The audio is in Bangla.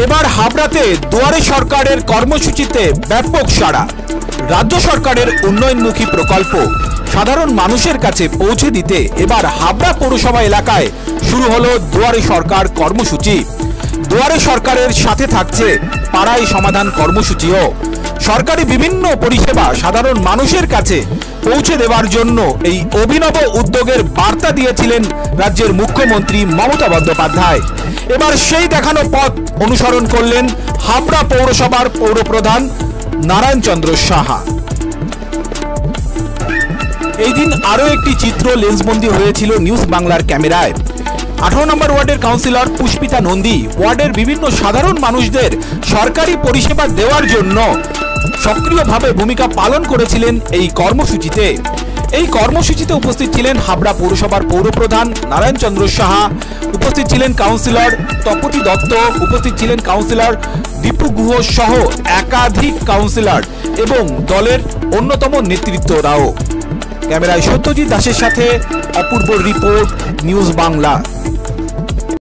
এবার হাবড়াতে দুয়ারে সরকারের কর্মসূচিতে ব্যাপক সাড়া। রাজ্য সরকারের উন্নয়নমুখী প্রকল্প সাধারণ মানুষের কাছে পৌঁছে দিতে এবার হাবড়া পৌরসভা এলাকায় শুরু হলো দুয়ারে সরকার কর্মসূচি। দুয়ারে সরকারের সাথে থাকছে পাড়ায় সমাধান কর্মসূচিও। সরকারি বিভিন্ন পরিষেবা সাধারণ মানুষের কাছে পৌঁছে দেওয়ার জন্য এই অভিনব উদ্যোগের বার্তা দিয়েছিলেন রাজ্যের মুখ্যমন্ত্রী মমতা বন্দ্যোপাধ্যায়। এবার সেই দেখানো পথ অনুসরণ করলেন হাবড়া পৌরসভার পৌরপ্রধান নারায়ণ চন্দ্র সাহা। এই দিন আরও একটি চিত্র লেন্সবন্দি হয়েছিল নিউজ বাংলার ক্যামেরায়। 18 নম্বর ওয়ার্ডের কাউন্সিলর পুষ্পিতা নন্দী ওয়ার্ডের বিভিন্ন সাধারণ মানুষদের সরকারি পরিষেবা দেওয়ার জন্য সক্রিয়ভাবে ভূমিকা পালন করেছিলেন এই কর্মসূচিতে। এই কর্মসূচিতে উপস্থিত ছিলেন হাবড়া পৌরসভার পৌরপ্রধান নারায়ণ চন্দ্র সাহা, উপস্থিত ছিলেন কাউন্সিলর তপতি দত্ত, উপস্থিত ছিলেন কাউন্সিলর দীপু গুহ সহ একাধিক কাউন্সিলর এবং দলের অন্যতম নেতৃত্বরাও। ক্যামেরায় সত্যজিৎ দাসের সাথে অপূর্ব রিপোর্ট, নিউজ বাংলা।